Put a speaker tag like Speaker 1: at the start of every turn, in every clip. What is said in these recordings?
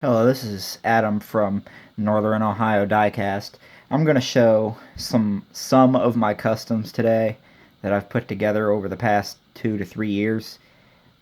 Speaker 1: Hello, this is Adam from Northern Ohio Diecast. I'm going to show some of my customs today that I've put together over the past 2 to 3 years.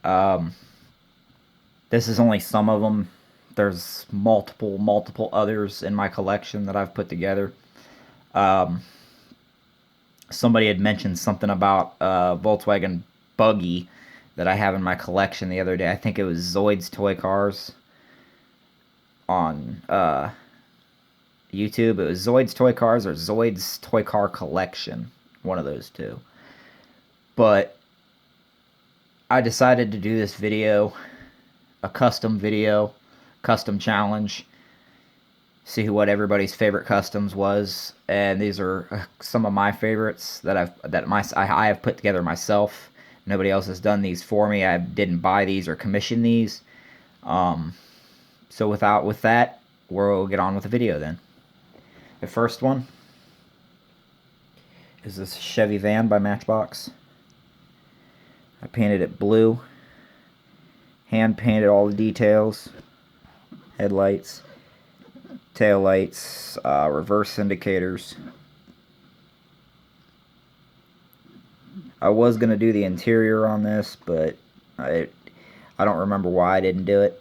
Speaker 1: Um, this is only some of them. There's multiple others in my collection that I've put together. Um, Somebody had mentioned something about Volkswagen Buggy that I have in my collection the other day. I think it was Zoid's Toy Cars on YouTube. It was Zoid's Toy Cars or Zoid's Toy Car Collection. One of those two. But I decided to do this video, a custom video, custom challenge. See what everybody's favorite customs was, and these are some of my favorites that I have put together myself. Nobody else has done these for me. I didn't buy these or commission these. So with that, we'll get on with the video then. The first one is this Chevy van by Matchbox. I painted it blue. Hand painted all the details. Headlights, tail lights, reverse indicators. I was going to do the interior on this, but I don't remember why I didn't do it.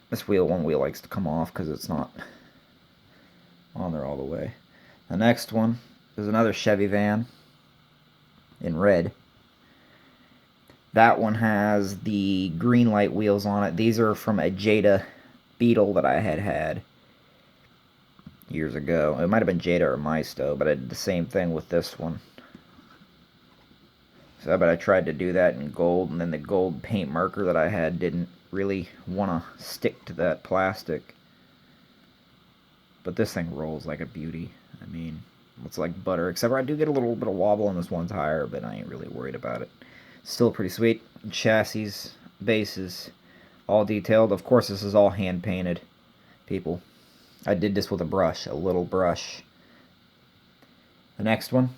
Speaker 1: This one wheel likes to come off because it's not on there all the way. The next one is another Chevy van in red. That one has the green light wheels on it. These are from a Jada Beetle that I had years ago. It might have been Jada or Maisto, but I did the same thing with this one. So, but I tried to do that in gold, and then the gold paint marker that I had didn't really want to stick to that plastic. But this thing rolls like a beauty. I mean, it's like butter, except for I do get a little bit of wobble on this one tire, but I ain't really worried about it. Still pretty sweet. Chassis, bases, all detailed. Of course, this is all hand painted, people. I did this with a brush, a little brush. The next one,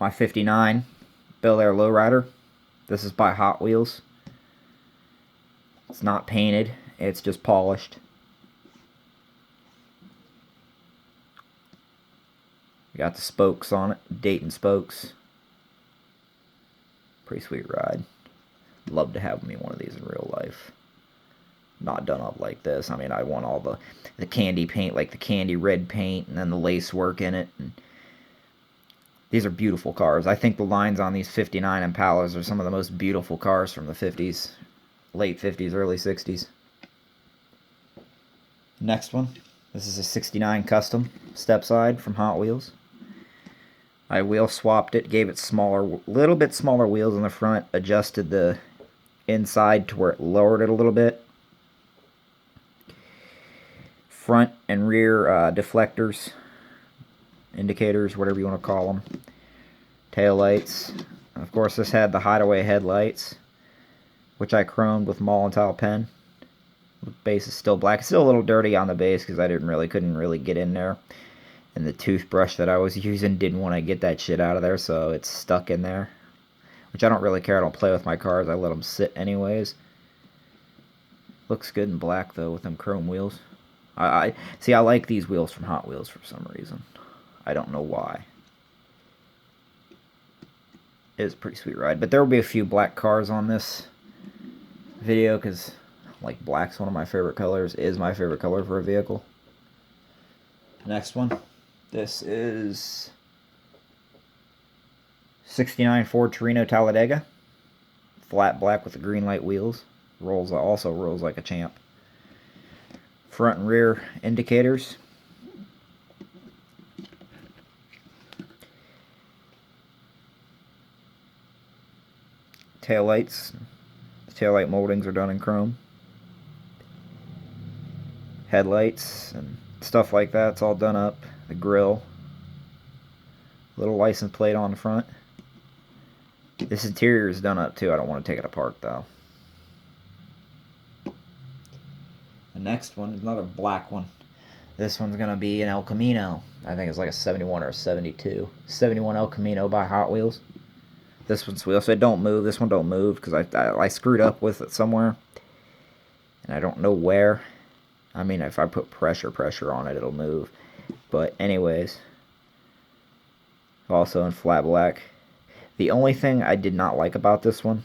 Speaker 1: my 59 Bel Air Lowrider. This is by Hot Wheels. It's not painted, it's just polished. Got the spokes on it, Dayton spokes. Pretty sweet ride. Love to have me one of these in real life. Not done up like this. I mean, I want all the candy paint, like the candy red paint, and then the lace work in it. And these are beautiful cars. I think the lines on these 59 Impalas are some of the most beautiful cars from the 50s, late 50s, early 60s. Next one. This is a 69 Custom step side from Hot Wheels. I wheel swapped it, gave it little bit smaller wheels in the front, adjusted the inside to where it lowered it a little bit. Front and rear deflectors, indicators, whatever you want to call them. Tail lights. Of course, this had the hideaway headlights, which I chromed with Molotov pen. The base is still black. It's still a little dirty on the base because I couldn't really get in there. And the toothbrush that I was using didn't want to get that shit out of there, so it's stuck in there. Which I don't really care. I don't play with my cars. I let them sit anyways. Looks good in black, though, with them chrome wheels. I like these wheels from Hot Wheels for some reason. I don't know why. It is a pretty sweet ride. But there will be a few black cars on this video, because like black's one of my favorite colors. Is my favorite color for a vehicle. Next one. This is 69 Ford Torino Talladega. Flat black with the green light wheels. Also rolls like a champ. Front and rear indicators. Tail lights. The tail light moldings are done in chrome. Headlights and stuff like that. It's all done up. The grill. Little license plate on the front. This interior is done up too. I don't want to take it apart though. The next one is another black one. This one's going to be an El Camino. I think it's like a 71 or a 72. 71 El Camino by Hot Wheels. This one's wheel, so it don't move. This one don't move because I screwed up with it somewhere, and I don't know where. I mean, if I put pressure on it, it'll move. But anyways, also in flat black. The only thing I did not like about this one,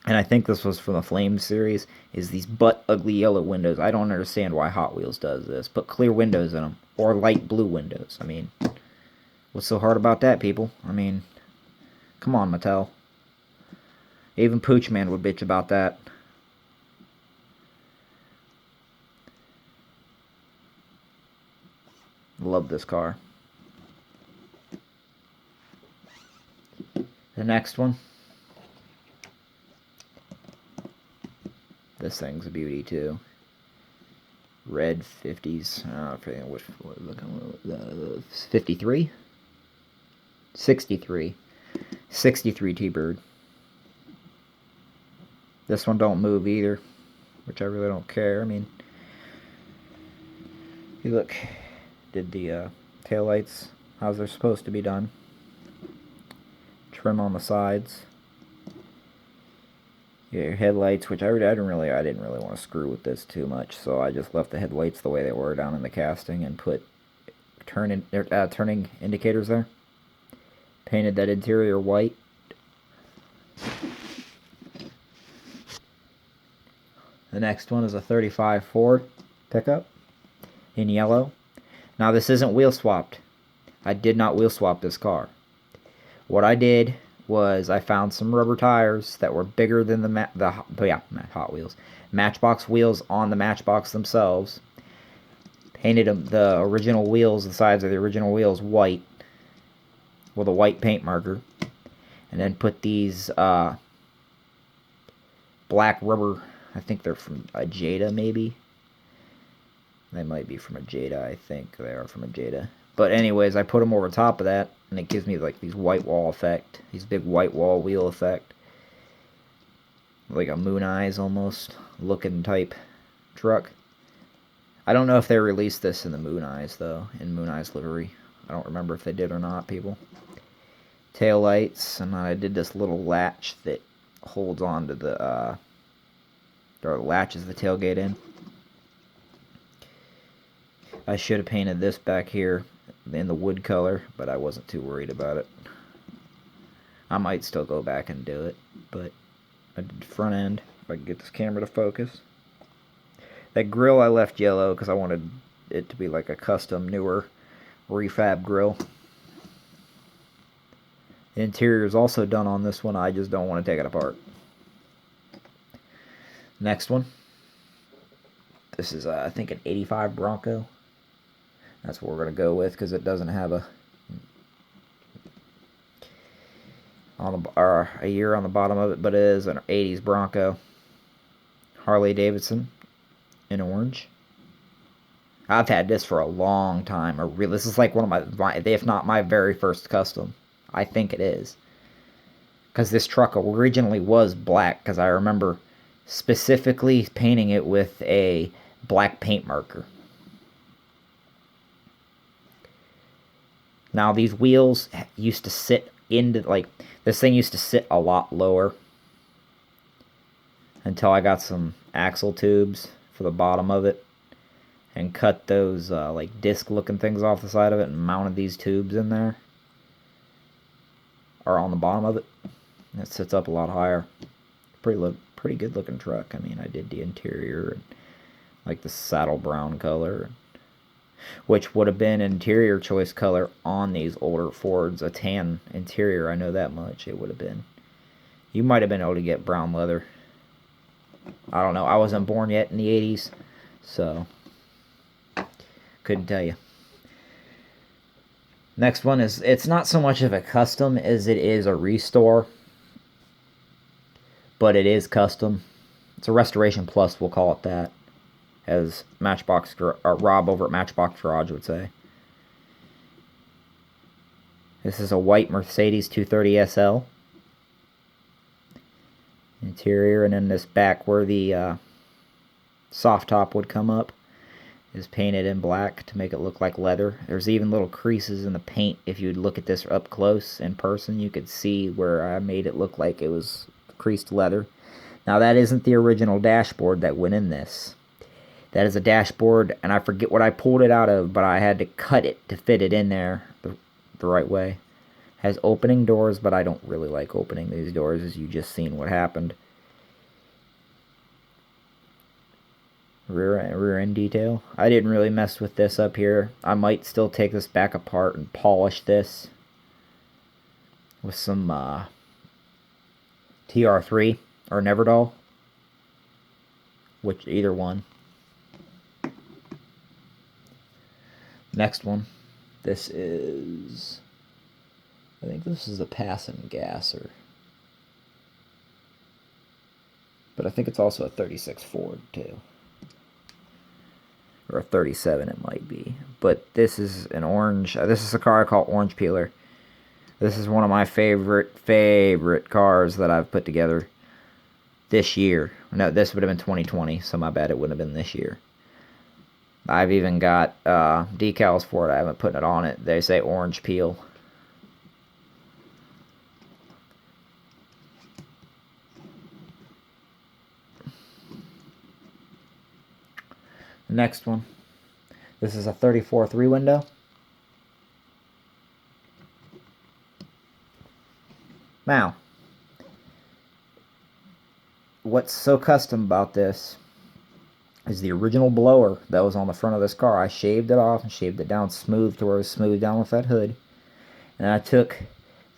Speaker 1: and I think this was from the Flame series, is these butt ugly yellow windows. I don't understand why Hot Wheels does this. Put clear windows in them, or light blue windows. I mean, what's so hard about that, people? I mean, come on, Mattel. Even Pooch Man would bitch about that. Love this car. The next one. This thing's a beauty too. Red 50s. I forget which. 53? 63. 63 T-Bird. This one don't move either, which I really don't care. I mean, you look, did the taillights how they're supposed to be done. Trim on the sides. Yeah, your headlights, which I didn't really want to screw with this too much, so I just left the headlights the way they were down in the casting and put turning indicators there. Painted that interior white. The next one is a 35 Ford pickup in yellow. Now this isn't wheel swapped. I did not wheel swap this car. What I did was I found some rubber tires that were bigger than Hot Wheels. Matchbox wheels on the Matchbox themselves. Painted them, the original wheels, the sides of the original wheels white with a white paint marker. And then put these black rubber, I think they're from a Jada maybe. They might be from a Jada, I think they are from a Jada. But anyways, I put them over top of that, and it gives me like these white wall effect, these big white wall wheel effect. Like a Moon Eyes almost looking type truck. I don't know if they released this in the Moon Eyes though, in Moon Eyes livery. I don't remember if they did or not, people. Tail lights, and I did this little latch that holds on to the, or latches the tailgate in. I should have painted this back here in the wood color, but I wasn't too worried about it. I might still go back and do it, but I did the front end, if I can get this camera to focus. That grill I left yellow because I wanted it to be like a custom, newer refab grill. The interior is also done on this one, I just don't want to take it apart. Next one. This is, I think, an 85 Bronco. That's what we're going to go with because it doesn't have a year on the bottom of it, but it is an 80s Bronco. Harley Davidson in orange. I've had this for a long time. This is like one of my, if not my very first custom. I think it is. Because this truck originally was black, because I remember specifically painting it with a black paint marker. Now these wheels used to sit into, like, this thing used to sit a lot lower until I got some axle tubes for the bottom of it and cut those like disc looking things off the side of it and mounted these tubes in there, or on the bottom of it. It sits up a lot higher. Pretty good looking truck. I mean, I did the interior and like the saddle brown color, which would have been interior choice color on these older Fords. A tan interior, I know that much. It would have been. You might have been able to get brown leather. I don't know. I wasn't born yet in the 80s, so couldn't tell you. Next one is, it's not so much of a custom as it is a restore, but it is custom. It's a Restoration Plus, we'll call it that, as Matchbox, or Rob over at Matchbox Garage would say. This is a white Mercedes 230 SL. Interior, and then this back where the soft top would come up is painted in black to make it look like leather. There's even little creases in the paint. If you'd look at this up close in person, you could see where I made it look like it was creased leather. Now, that isn't the original dashboard that went in this. That is a dashboard, and I forget what I pulled it out of, but I had to cut it to fit it in there the right way. Has opening doors, but I don't really like opening these doors, as you just seen what happened. Rear end detail. I didn't really mess with this up here. I might still take this back apart and polish this with some TR3 or Neverdoll, which either one. Next one. This is, I think this is a passing gasser, but I think it's also a 36 Ford too. Or a 37 it might be. But this is an orange. This is a car I call Orange Peeler. This is one of my favorite cars that I've put together this year. No, this would have been 2020, so my bad, it wouldn't have been this year. I've even got decals for it. I haven't put it on it. They say Orange Peel. Next one. This is a 34 3-window. Now, what's so custom about this is the original blower that was on the front of this car. I shaved it off and shaved it down smooth to where it was smooth down with that hood. And I took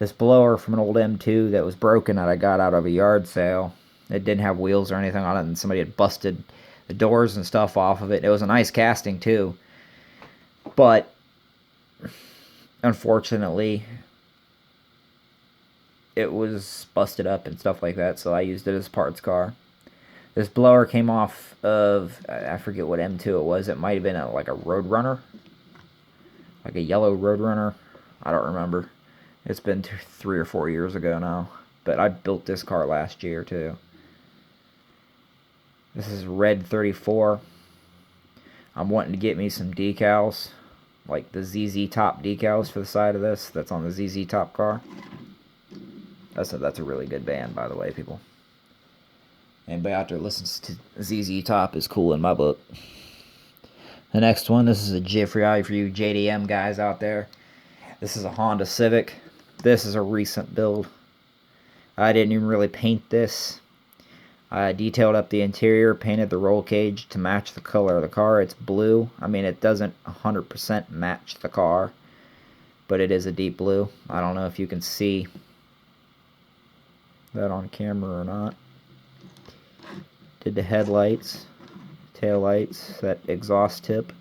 Speaker 1: this blower from an old M2 that was broken that I got out of a yard sale. It didn't have wheels or anything on it, and somebody had busted the doors and stuff off of it. It was a nice casting too, but unfortunately it was busted up and stuff like that, so I used it as a parts car. This blower came off of, I forget what M2 it was. It might have been like a Roadrunner, like a yellow Roadrunner. I don't remember. It's been 3 or 4 years ago now, but I built this car last year too. This is red 34. I'm wanting to get me some decals, like the ZZ Top decals for the side of this. That's on the ZZ Top car. That's a really good band, by the way, people. Anybody out there listens to ZZ Top is cool in my book. The next one, this is a Jeffrey for you JDM guys out there. This is a Honda Civic. This is a recent build. I didn't even really paint this. I detailed up the interior, painted the roll cage to match the color of the car. It's blue. I mean, it doesn't 100% match the car, but it is a deep blue. I don't know if you can see that on camera or not. Did the headlights, tail lights, that exhaust tip.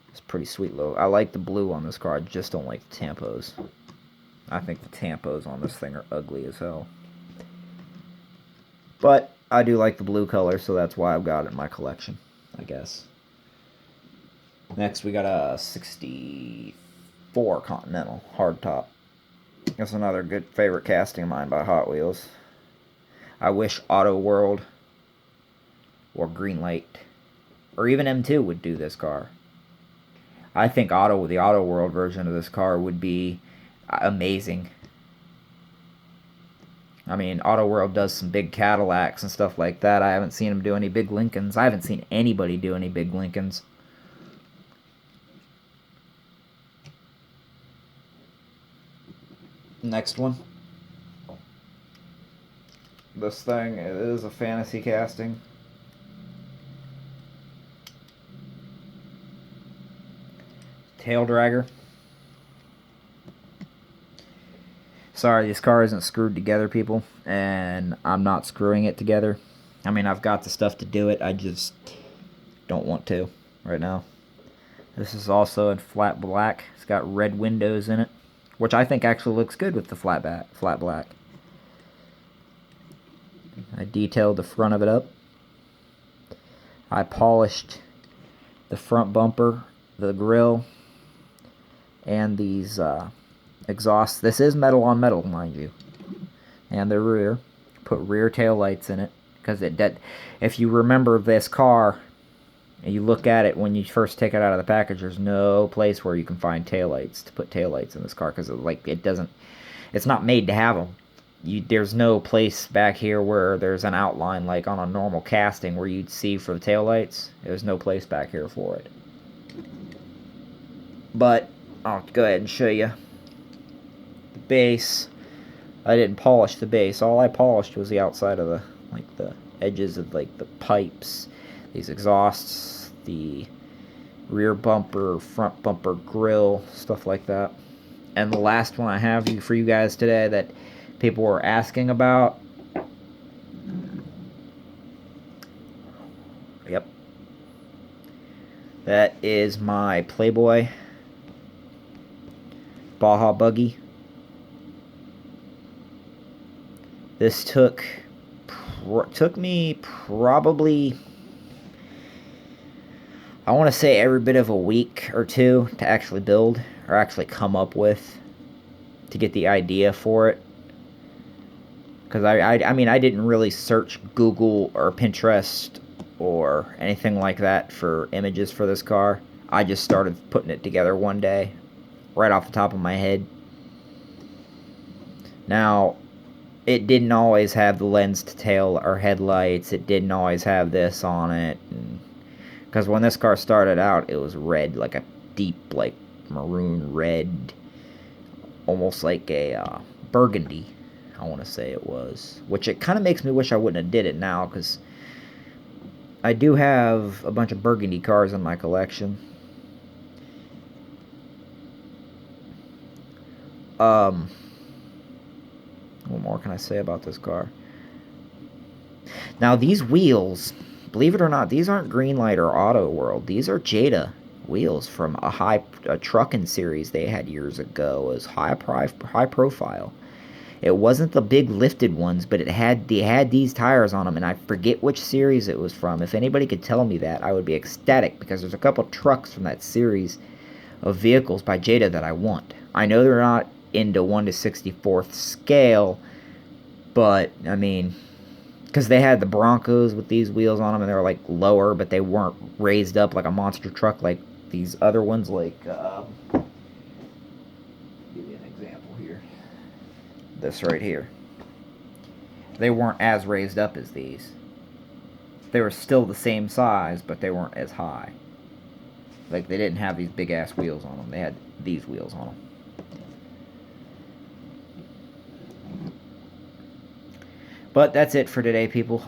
Speaker 1: It's pretty sweet look. I like the blue on this car. I just don't like the tampos. I think the tampos on this thing are ugly as hell. But I do like the blue color, so that's why I've got it in my collection, I guess. Next, we got a 64 Continental Hard top. That's another good favorite casting of mine by Hot Wheels. I wish Auto World or Greenlight or even M2 would do this car. I think the Auto World version of this car would be amazing. I mean, Auto World does some big Cadillacs and stuff like that. I haven't seen them do any big Lincolns. I haven't seen anybody do any big Lincolns. Next one. This thing, it is a fantasy casting. Tail dragger. Sorry, this car isn't screwed together, people, and I'm not screwing it together. I mean, I've got the stuff to do it, I just don't want to right now. This is also in flat black. It's got red windows in it, which I think actually looks good with the flat black. I detailed the front of it up. I polished the front bumper, the grille, and these exhausts. This is metal on metal, mind you. And the rear. Put rear tail lights in it, because if you remember this car and you look at it when you first take it out of the package, there's no place where you can find taillights to put taillights in this car, because it's not made to have them. There's no place back here where there's an outline like on a normal casting where you'd see for the taillights. There's no place back here for it. But I'll go ahead and show you the base. I didn't polish the base. All I polished was the outside of the edges of the pipes, these exhausts, the rear bumper, front bumper, grill, stuff like that. And the last one I have for you guys today that people were asking about. Yep. That is my Playboy Baja Buggy. This took me probably, I want to say, every bit of a week or two to actually build, or actually come up with, to get the idea for it. Because I mean, I didn't really search Google or Pinterest or anything like that for images for this car. I just started putting it together one day, right off the top of my head. Now, it didn't always have the lens to tail or headlights. It didn't always have this on it. Because when this car started out, it was red, like a deep, like maroon red, almost like a burgundy, I want to say it was. Which it kind of makes me wish I wouldn't have did it now, because I do have a bunch of burgundy cars in my collection. What more can I say about this car? Now, these wheels, believe it or not, these aren't Greenlight or Auto World. These are Jada wheels from a trucking series they had years ago. It was high profile. It wasn't the big lifted ones, but they had these tires on them, and I forget which series it was from. If anybody could tell me that, I would be ecstatic, because there's a couple trucks from that series of vehicles by Jada that I want. I know they're not into 1/64 scale, but I mean, because they had the Broncos with these wheels on them, and they were like lower, but they weren't raised up like a monster truck like these other ones. Like, give you an example here. This right here. They weren't as raised up as these. They were still the same size, but they weren't as high. Like, they didn't have these big ass wheels on them. They had these wheels on them. But that's it for today, people.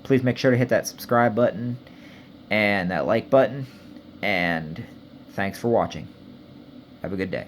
Speaker 1: Please make sure to hit that subscribe button and that like button. And thanks for watching. Have a good day.